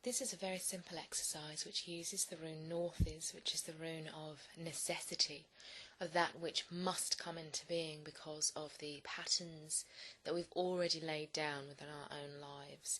This is a very simple exercise which uses the rune Nauthiz, which is the rune of necessity, of that which must come into being because of the patterns that we've already laid down within our own lives,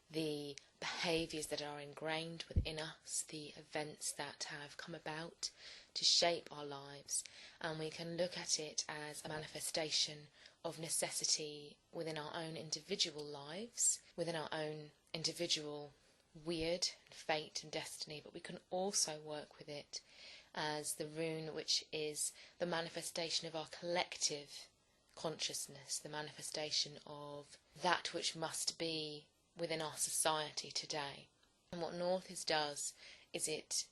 the behaviours that are ingrained within us, the events that have come about to shape our lives, and we can look at it as a manifestation of necessity within our own individual lives, within our own individual weird fate and destiny, but we can also work with it as the rune which is the manifestation of our collective consciousness, the manifestation of that which must be within our society today. And what Nauthiz does is it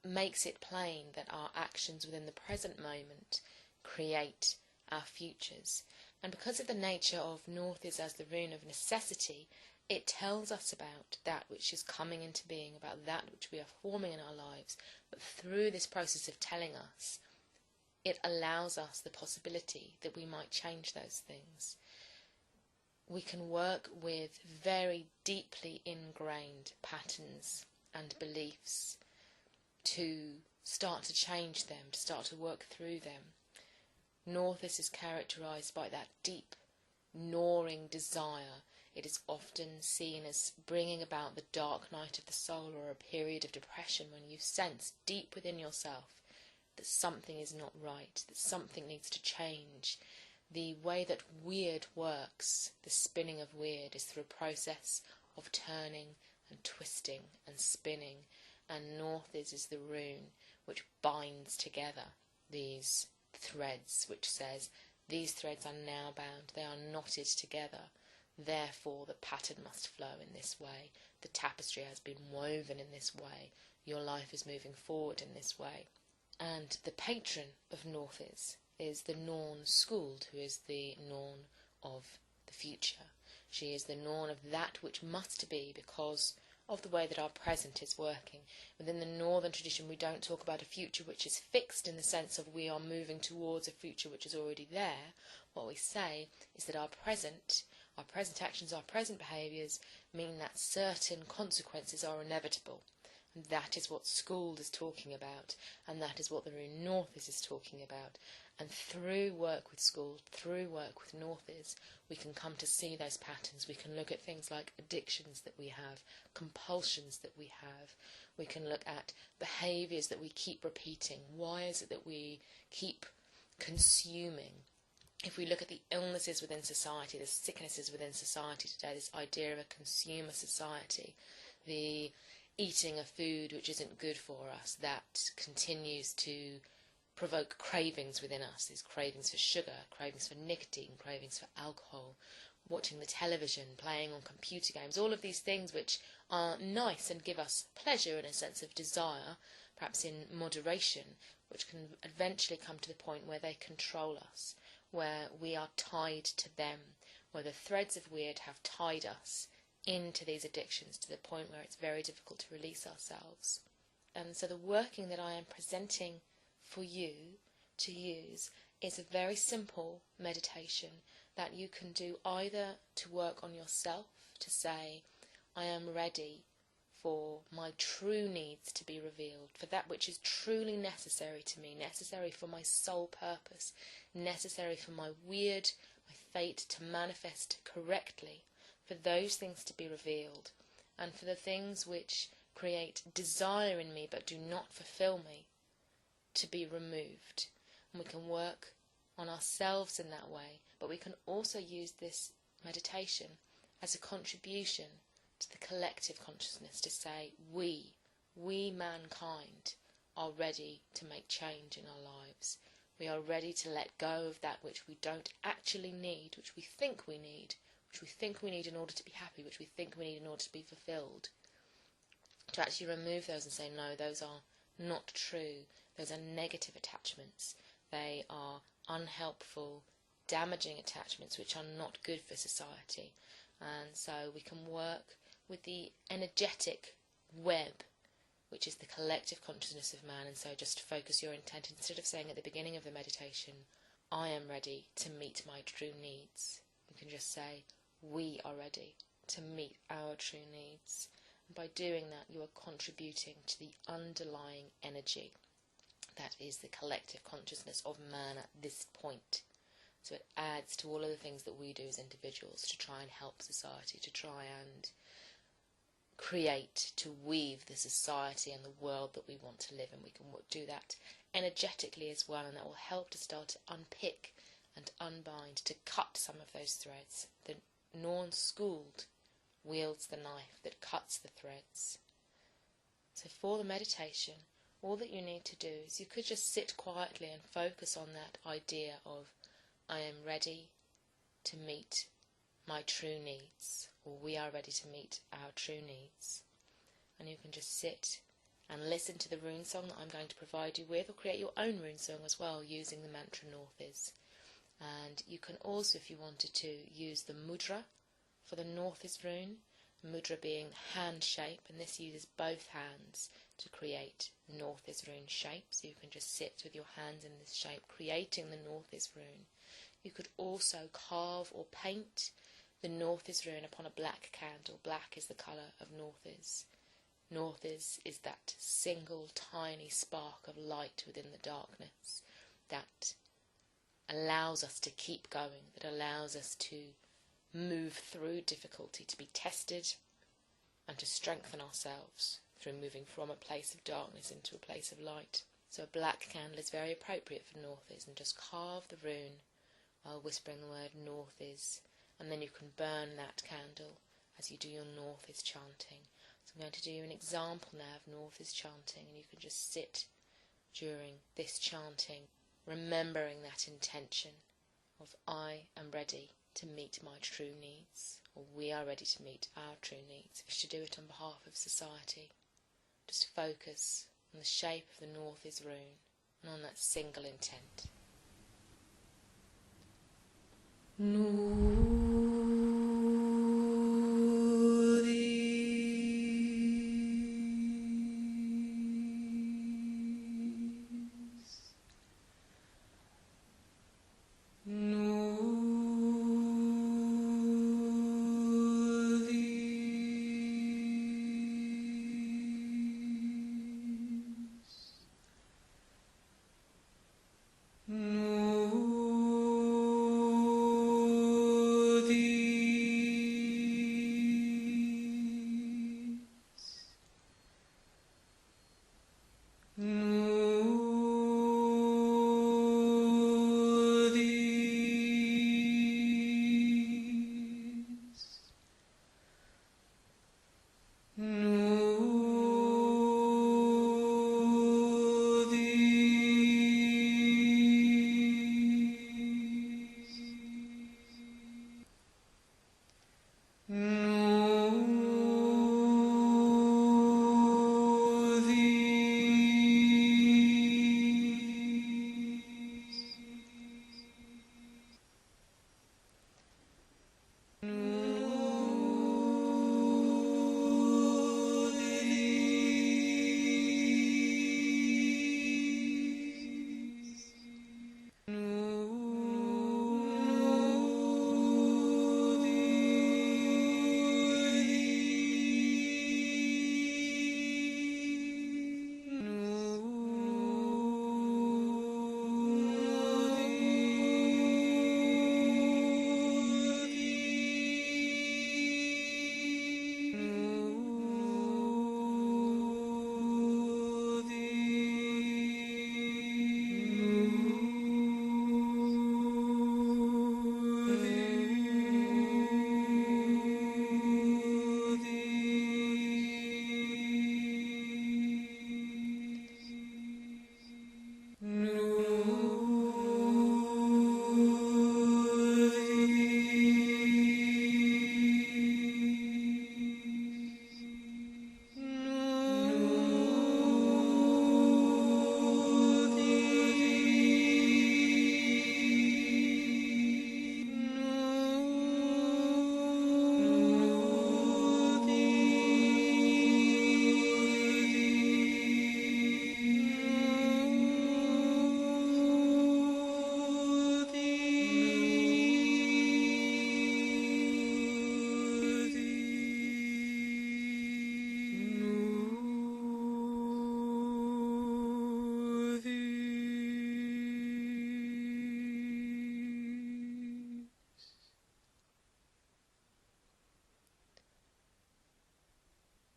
makes it plain that our actions within the present moment create our futures. And because of the nature of Nauthiz as the rune of necessity, it tells us about that which is coming into being, about that which we are forming in our lives. But through this process of telling us, it allows us the possibility that we might change those things. We can work with very deeply ingrained patterns and beliefs to start to change them, to start to work through them. Nauthiz is characterised by that deep, gnawing desire. It is often seen as bringing about the dark night of the soul, or a period of depression when you sense deep within yourself that something is not right, that something needs to change. The way that weird works, the spinning of weird, is through a process of turning and twisting and spinning, and Nauthiz is the rune which binds together these threads, which says these threads are now bound, they are knotted together. Therefore, the pattern must flow in this way. The tapestry has been woven in this way. Your life is moving forward in this way. And the patron of Nauthiz is the Norn Skuld, who is the Norn of the future. She is the Norn of that which must be because of the way that our present is working. Within the Northern tradition, we don't talk about a future which is fixed in the sense of we are moving towards a future which is already there. What we say is that our present actions, our present behaviours mean that certain consequences are inevitable. And that is what Skuld is talking about, and that is what the rune Nauthiz is talking about. And through work with Skuld, through work with Nauthiz, we can come to see those patterns. We can look at things like addictions that we have, compulsions that we have. We can look at behaviours that we keep repeating. Why is it that we keep consuming? If we look at the illnesses within society, the sicknesses within society today, this idea of a consumer society, the eating of food which isn't good for us, that continues to provoke cravings within us, these cravings for sugar, cravings for nicotine, cravings for alcohol, watching the television, playing on computer games, all of these things which are nice and give us pleasure and a sense of desire, perhaps in moderation, which can eventually come to the point where they control us, where we are tied to them, where the threads of weird have tied us into these addictions to the point where it's very difficult to release ourselves. And so the working that I am presenting for you to use is a very simple meditation that you can do either to work on yourself, to say, I am ready for my true needs to be revealed, for that which is truly necessary to me, necessary for my soul purpose, necessary for my weird, my fate to manifest correctly, for those things to be revealed, and for the things which create desire in me but do not fulfill me to be removed. And we can work on ourselves in that way, but we can also use this meditation as a contribution to the collective consciousness to say we mankind are ready to make change in our lives. We are ready to let go of that which we don't actually need, which we think we need, which we think we need in order to be happy, which we think we need in order to be fulfilled. To actually remove those and say, no, those are not true. Those are negative attachments. They are unhelpful, damaging attachments which are not good for society. And so we can work with the energetic web, which is the collective consciousness of man. And so just focus your intent, instead of saying at the beginning of the meditation, I am ready to meet my true needs, you can just say, we are ready to meet our true needs. And by doing that, you are contributing to the underlying energy that is the collective consciousness of man at this point. So it adds to all of the things that we do as individuals to try and help society, to try and create, to weave the society and the world that we want to live in. We can do that energetically as well, and that will help to start to unpick and unbind, to cut some of those threads. The non-schooled wields the knife that cuts the threads. So for the meditation, all that you need to do is you could just sit quietly and focus on that idea of, I am ready to meet my true needs, or we are ready to meet our true needs. And you can just sit and listen to the rune song that I'm going to provide you with, or create your own rune song as well using the mantra Nauthiz. And you can also, if you wanted to, use the mudra for the Nauthiz rune, mudra being hand shape, and this uses both hands to create Nauthiz rune shape. So you can just sit with your hands in this shape, creating the Nauthiz rune. You could also carve or paint the Nauthiz rune upon a black candle. Black is the colour of Nauthiz. Nauthiz is that single tiny spark of light within the darkness that allows us to keep going, that allows us to move through difficulty, to be tested and to strengthen ourselves through moving from a place of darkness into a place of light. So a black candle is very appropriate for Nauthiz, and just carve the rune while whispering the word Nauthiz, and then you can burn that candle as you do your Nauthiz chanting. So I'm going to do you an example now of Nauthiz chanting, and you can just sit during this chanting, remembering that intention of I am ready to meet my true needs, or we are ready to meet our true needs. If you should do it on behalf of society, just focus on the shape of the Nauthiz rune and on that single intent.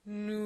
Nu.